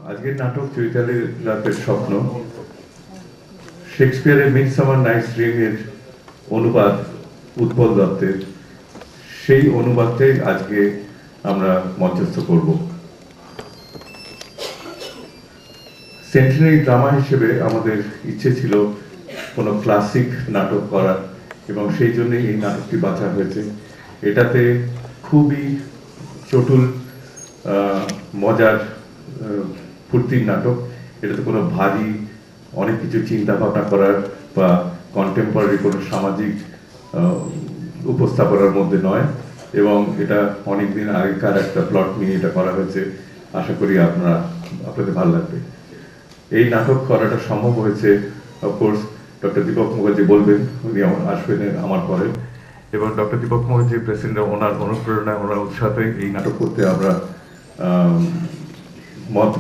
আজকের নাটক চৈতালির রাতের স্বপ্ন শেক্সপিয়ারের মিডসামার নাইটস ড্রিম এর অনুবাদ উৎপল দত্তের, সেই অনুবাদটাই আজকে আমরা মঞ্চস্থ করব। সেন্টিনারি ড্রামা হিসেবে আমাদের ইচ্ছে ছিল কোনো ক্লাসিক নাটক করার, এবং সেই জন্যই এই নাটকটি বাছা হয়েছে। এটাতে খুবই চটুল মজার ফুর্তির নাটক। এটাতে কোনো ভারী অনেক কিছু চিন্তা ভাবনা করার বা কন্টেম্পোরারি কোনো সামাজিক উপস্থাপনার মধ্যে নয়, এবং এটা অনেকদিন আগেকার একটা প্লট নিয়ে এটা করা হয়েছে। আশা করি আপনাদের ভালো লাগবে। এই নাটক করাটা সম্ভব হয়েছে অফকোর্স ডক্টর দীপক মুখার্জি বলবেন, উনি আসবেন আমার পরে, এবং ডক্টর দীপক মুখার্জি প্রেসিডেন্ট, ওনার অনুপ্রেরণায়, ওনার উৎসাহে এই নাটক করতে আমরা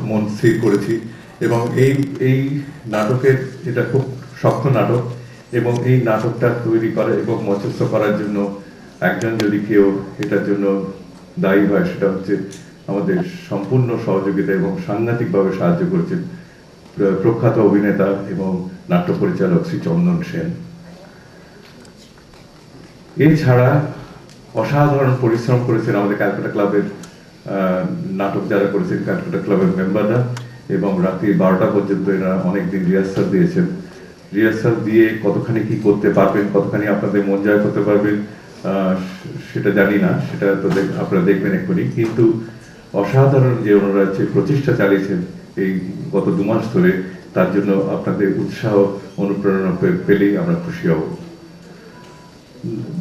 মন স্থির করেছি। এবং এই নাটকের, এটা খুব শক্ত নাটক, এবং এই নাটকটা তৈরি করা এবং মঞ্চস্থ করার জন্য একজন যদি কেউ এটার জন্য দায়ী হয়, সেটা হচ্ছে আমাদের সম্পূর্ণ সহযোগিতা এবং সাংঘাতিকভাবে সাহায্য করেছেন প্রখ্যাত অভিনেতা এবং নাট্য পরিচালক শ্রী চন্দন সেন। এছাড়া অসাধারণ পরিশ্রম করেছেন আমাদের ক্যালকাটা ক্লাবের নাটক যারা করেছেন, ক্যালকাটা ক্লাবের মেম্বাররা, এবং রাত্রি 12টা পর্যন্ত এরা অনেকদিন রিহার্সাল দিয়েছেন। রিহার্সাল দিয়ে কতখানি কি করতে পারবেন, কতখানি আপনাদের মন জয় করতে পারবেন সেটা জানি না, সেটা তো আপনারা দেখবেন এক্ষুনি। কিন্তু অসাধারণ যে ওনারা যে প্রচেষ্টা চালিয়েছেন এই গত 2 মাস ধরে, তার জন্য আপনাদের উৎসাহ অনুপ্রেরণা পেলেই আমরা খুশি হব।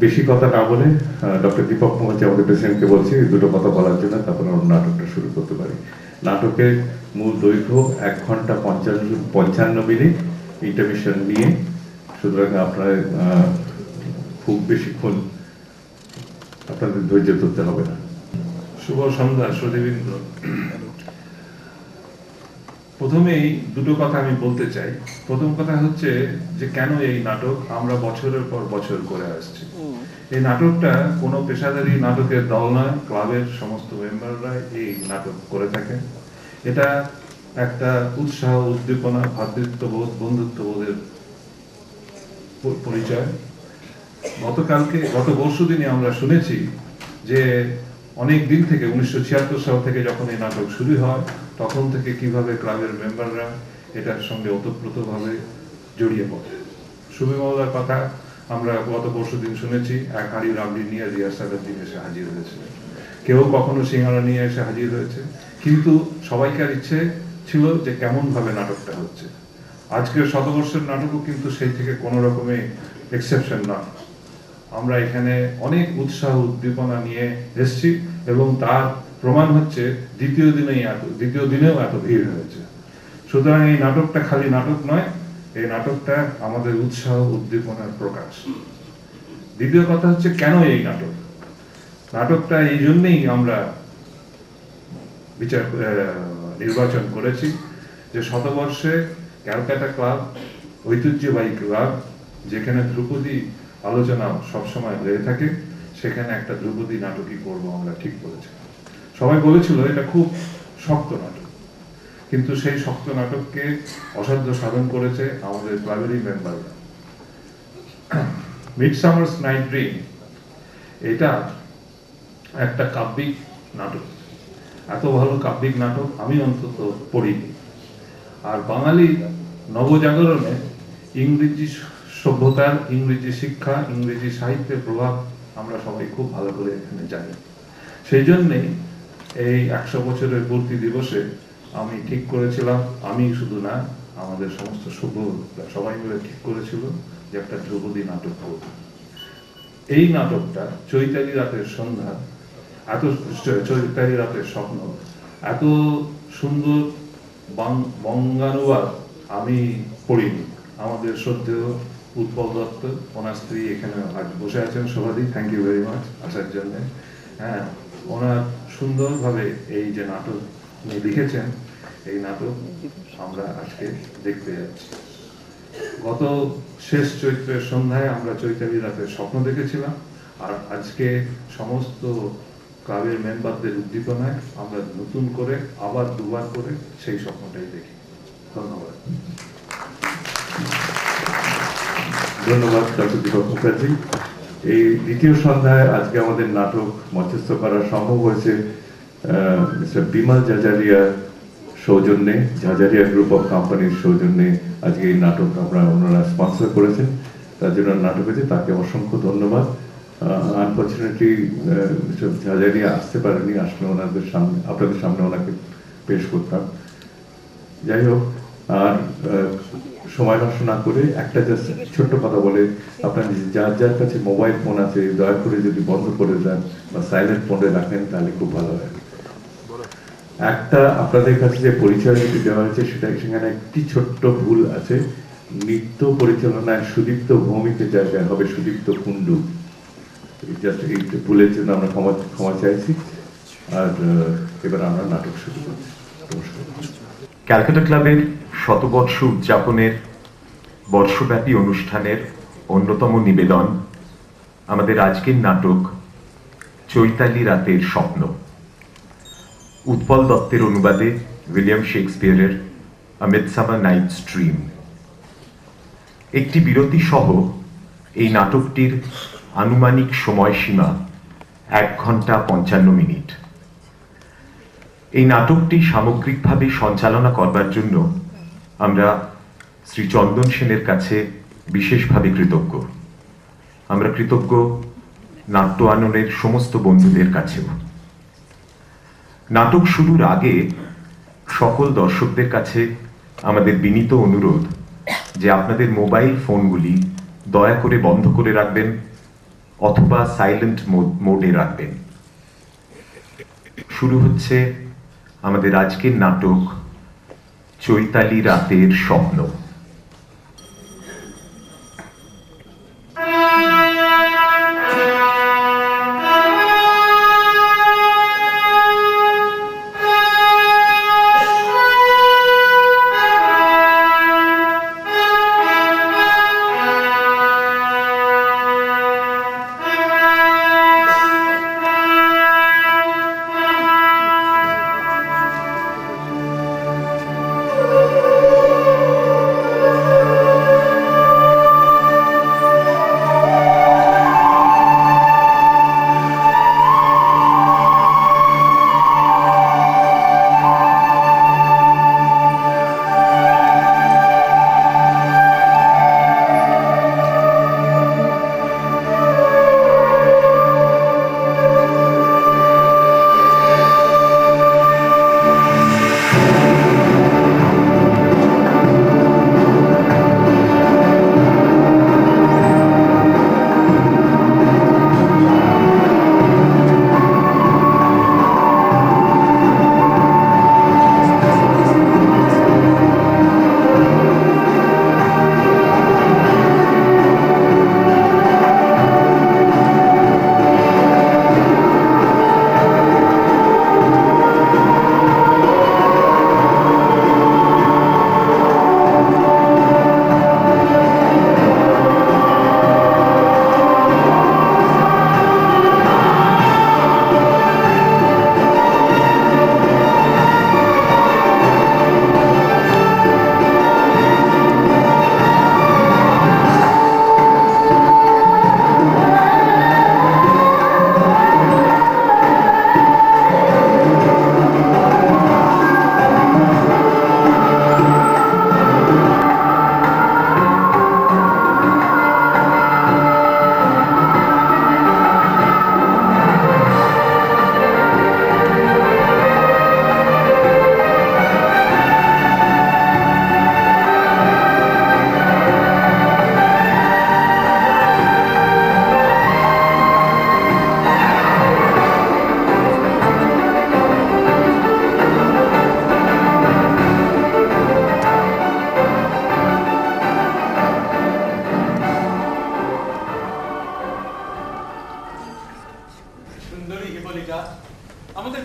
বেশি কথা না বলে ডক্টর দীপক মুখার্জি আমাদের প্রেসিডেন্টকে বলছি দুটো কথা বলার জন্য, তারপর আমরা নাটকটা শুরু করতে পারি। নাটকের মূল দৈর্ঘ্য 1 ঘন্টা 55 মিনিট ইন্টারমিশন নিয়ে, সুতরাং আপনার খুব বেশিক্ষণ আপনাদের ধৈর্য ধরতে হবে না। শুভ সন্ধ্যা সুধীবৃন্দ। প্রথমেই দুটো কথা আমি বলতে চাই। প্রথম কথা হচ্ছে যে কেন এই নাটক আমরা বছরের পর বছর করে আসছি। এই নাটকটা কোনো পেশাদারী নাটকের দল নয়, ক্লাবের সমস্ত মেম্বাররা এই নাটক করে থাকেন। এটা একটা উৎসাহ, উদ্দীপনা, ভ্রাতৃত্ববোধ, বন্ধুত্ববোধের পরিচয়। গত পরশুদিনই আমরা শুনেছি যে অনেক দিন থেকে 1976 সাল থেকে যখন এই নাটক শুরু হয়, তখন থেকে কিভাবে ক্লাবের মেম্বাররা এটার সঙ্গে ওতপ্রোতভাবে জড়িয়ে পড়ে। সুবিমলার কথা আমরা গত পরশুদিন শুনেছি, এক হাঁড়ি রাবড়ি নিয়ে রিহার্সালের দিন এসে হাজির হয়েছে, কেউ কখনো সিঙ্গারা নিয়ে এসে হাজির হয়েছে, কিন্তু সবাইকার ইচ্ছে ছিল যে কেমন ভাবে নাটকটা হচ্ছে। আজকের শতবর্ষের নাটকও কিন্তু সেই থেকে কোনো রকমের এক্সেপশন না। আমরা এখানে অনেক উৎসাহ উদ্দীপনা নিয়ে এসেছি, এবং তার প্রমাণ হচ্ছে দ্বিতীয় দিনেও এত ভিড় হয়েছে। সুতরাং এই নাটকটা খালি নাটক নয়, এই নাটকটা আমাদের উৎসাহ উদ্দীপনার প্রকাশ। দ্বিতীয় কথা হচ্ছে কেন এই নাটক। নাটকটা এই জন্যই আমরা নির্বাচন করেছি যে শতবর্ষে ক্যালকাটা ক্লাব, ঐতিহ্যবাহী ক্লাব, যেখানে ধ্রুপদী আলোচনা সবসময় হয়ে থাকে, সেখানে একটা ধ্রুপদী নাটকই করবো আমরা ঠিক করেছি। সবাই বলেছিল এটা খুব শক্ত নাটক, কিন্তু সেই শক্ত নাটককে অসাধ্য সাধন করেছে আমাদের ক্লাবেরই মেম্বাররা। মিডসামার নাইট ড্রিম এটা একটা কাব্যিক নাটক, এত ভালো কাব্যিক নাটক আমি অন্তত পড়িনি। আর বাঙালি নবজাগরণে ইংরেজি সভ্যতার, ইংরেজি শিক্ষা, ইংরেজি সাহিত্যের প্রভাব আমরা সবাই খুব ভালো করে এখানে জানি। সেই জন্যেই এই 100 বছরের পূর্তি দিবসে আমি ঠিক করেছিলাম, আমি শুধু না, আমাদের সমস্ত সভ্য সবাই মিলে ঠিক করেছিল যে একটা ধ্রুপদী নাটক করব। এই নাটকটা চৈতালি রাতের সন্ধ্যা, এত চৈতালি রাতের স্বপ্ন, এত সুন্দর বঙ্গানুবাদ আমি পড়িনি। আমাদের শ্রদ্ধেয় উৎপল দত্ত, ওনার স্ত্রী এখানে আজ বসে আছেন, শোভাদি, থ্যাংক ইউ ভেরি মাচ আসার জন্য। হ্যাঁ, ওনার সুন্দরভাবে এই যে নাটক উনি লিখেছেন, এই নাটক আমরা আজকে দেখতে যাচ্ছি। গত শেষ চৈত্রের সন্ধ্যায় আমরা চৈতালি রাতের স্বপ্ন দেখেছিলাম, আর আজকে সমস্ত ক্লাবের মেম্বারদের উদ্দীপনায় আমরা নতুন করে আবার দুবার করে সেই স্বপ্নটাই দেখি। ধন্যবাদ। ধন্যবাদ ডক্টর দীপক মুখার্জি। এই দ্বিতীয় সন্ধ্যায় আজকে আমাদের নাটক মঞ্চস্থ করা সম্ভব হয়েছে মিস্টার বিমল জাজারিয়ার সৌজন্যে, জাজারিয়া গ্রুপ অফ কোম্পানির সৌজন্যে আজকে এই নাটক ওনারা স্পন্সর করেছেন, তার জন্য নাটক হয়েছে, তাকে অসংখ্য ধন্যবাদ। আনফর্চুনেটলি মিস্টার জাজারিয়া আসতে পারেনি, আসলে ওনাদের সামনে, আপনাদের সামনে ওনাকে পেশ করতাম। যাই হোক, আর সময় নষ্ট না করে একটা জাস্ট ছোট্ট কথা বলে, আপনার যার যার কাছে মোবাইল ফোন আছে দয়া করে যদি বন্ধ করে দেন বা সাইলেন্ট মোডে রাখেন তাহলে খুব ভালো হয়। একটা আপনাদের কাছে যে পরিচয় যদি দেওয়া হয়েছে সেটা, সেখানে একটি ছোট্ট ভুল আছে। নৃত্য পরিচালনায় সুদীপ্ত ভৌমিকের জায়গায় হবে সুদীপ্ত কুণ্ডু। জাস্ট এই ভুলের জন্য আমরা ক্ষমা চাইছি। আর এবার আমরা নাটক শুরু করছি। নমস্কার। ক্যালকাটা ক্লাবের শতবর্ষ উদযাপনের বর্ষব্যাপী অনুষ্ঠানের অন্যতম নিবেদন আমাদের আজকের নাটক চৈতালি রাতের স্বপ্ন। উৎপল দত্তের অনুবাদে উইলিয়াম শেক্সপিয়ারের আ মিডসামার নাইটস ড্রিম। একটি বিরতি সহ এই নাটকটির আনুমানিক সময়সীমা 1 ঘন্টা 55 মিনিট। এই নাটকটি সামগ্রিকভাবে সঞ্চালনা করবার জন্য আমরা শ্রী চন্দন সেনের কাছে বিশেষভাবে কৃতজ্ঞ। আমরা কৃতজ্ঞ নাট্য আননের সমস্ত বন্ধুদের কাছেও। নাটক শুরুর আগে সকল দর্শকদের কাছে আমাদের বিনীত অনুরোধ যে আপনাদের মোবাইল ফোনগুলি দয়া করে বন্ধ করে রাখবেন অথবা সাইলেন্ট মোডে রাখবেন। শুরু হচ্ছে আমাদের আজকের নাটক চৈতালি রাতের স্বপ্ন।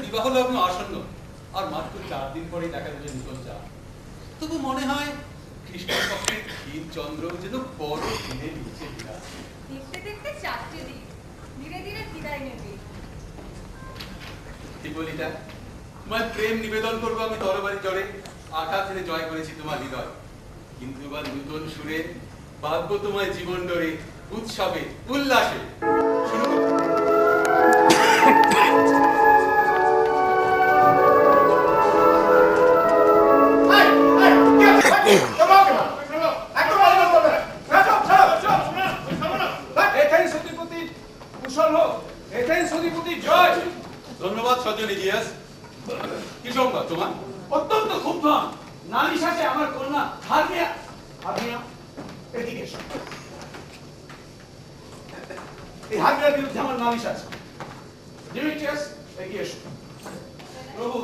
বিবাহ লগ্ন আসন্ন, আর মাত্র 4 দিন পরে দেখা যাবে নূতন চাঁদ। তবু মনে হয় কৃষ্ণপক্ষের ক্ষীর চন্দ্র যেন বড় ধীরে নিচে বিরাজ। দেখতে দেখতে 4টে দিন, ধীরে ধীরে বিদায় নেবে। ত্রিপলিতা, তোমার প্রেম নিবেদন করবো আমি তরবারি জড়ে, আঘাত হেরে জয় করেছি তোমার হৃদয়। কিন্তু এবার নূতন সুরে বাঁধবো তোমায় জীবন ডোরে, উৎসবে উল্লাসে। শুরু করো। ধন্যবাদ সজ্জন ইলিয়াস। কি সংবাদ তোমার? অত্যন্ত ক্ষুব্ধ নালিশাতে আমার কন্যা হারমিয়া এদিকে এসো। এই হারমিয়ার বিরুদ্ধে আমার নালিশ আছে। ডিমিট্রিয়াস, এগিয়ে এসো। প্রভু,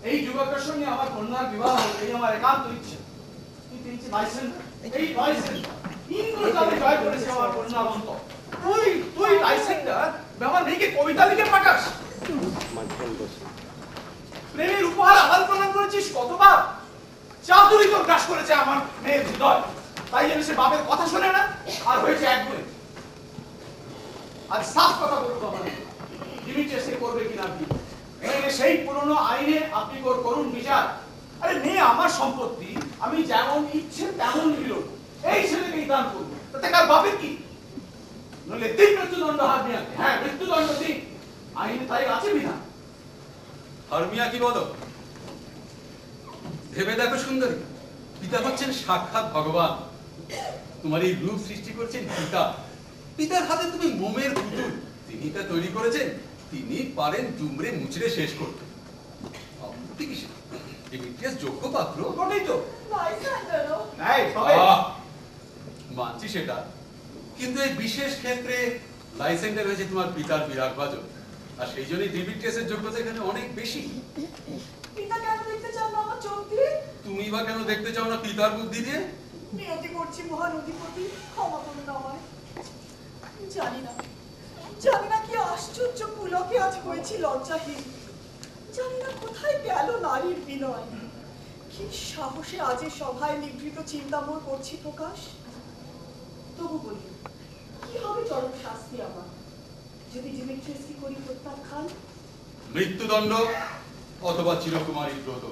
এই যুবকের সঙ্গে আমার কন্যার বিবাহ এই আমার একান্ত ইচ্ছে। কিন্তু এই যে লাইসেন্স, এই লাইসেন্স ইন্দ্রজালে জয় করেছে আমার কন্যা অন্ত। তুই লাইসেন্সটা আমার মেয়েকে কবিতা লিখে পাঠাস। প্রেমের উপহার আদান প্রদান করেছিস কতবার। চাতুরি তোর গ্রাস করেছে আমার মেয়ের হৃদয়, তাই জন্য সে বাপের কথা শোনে না, আর হয়েছে এক গুণে। আজ সাফ কথা বলবো আমার ডিমিট্রিয়াস করবে কিনা কি, সেই পুরনো আইনে আপনি করুন বিচার। আরে মেয়ে আমার সম্পত্তি, আমি যেমন ইচ্ছে তেমন নিল, এই ছেলেকেই দান করবো, তাতে কার বাপের কি? নইলে দিন মৃত্যুদণ্ড হারমিয়াকে। হ্যাঁ, মৃত্যুদণ্ড দিন, আইনে তাই আছে বিধান। হারমিয়া কি বলো? ভেবে দেখো সুন্দরী, পিতা হচ্ছেন সাক্ষাৎ ভগবান। তোমার এই রূপ সৃষ্টি করছেন পিতা। পিতার হাতে তুমি মোমের পুতুল, তিনি তা তৈরি করেছেন, তিনি পারেন দুমড়ে মুচড়ে শেষ করতে। আপত্তি কিসের? ডিমিট্রিয়াস যোগ্য পাত্র। ওটাই তো লাইসেন্ডারও মানছি সেটা, কিন্তু এই বিশেষ ক্ষেত্রে লাইসেন্ডার হয়েছে তোমার পিতার বিরাট ভাজন, আর সেই জন্যই ডিমিট্রিয়াসের যোগ্যতা এখানে অনেক বেশি। পিতা কেন দেখতে চাও না আমার চোখ দিয়ে? তুমি বা কেন দেখতে চাও না পিতার বুদ্ধি দিয়ে? নিয়তি করছি মহান অধিপতি, ক্ষমা করুন আমায়। জানি না কি আশ্চর্য পুলকে আজ হয়েছি লজ্জাহীন। জানি না কোথায় গেল নারীর বিনয়। কি সাহসে আজ এ সভায় নিভৃত চিন্তাময় করছি প্রকাশ। তবু বলি, কি হবে চরম শাস্তি আমার যদি ডিমিট্রিয়াসকে করি প্রত্যাখ্যান? মৃত্যুদণ্ড অথবা চিরকুমারী ব্রত।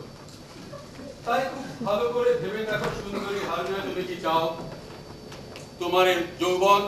তাই খুব ভালো করে ভেবে দেখো সুন্দরী হারমিয়া, তুমি কি চাও? তোমার এই যৌবন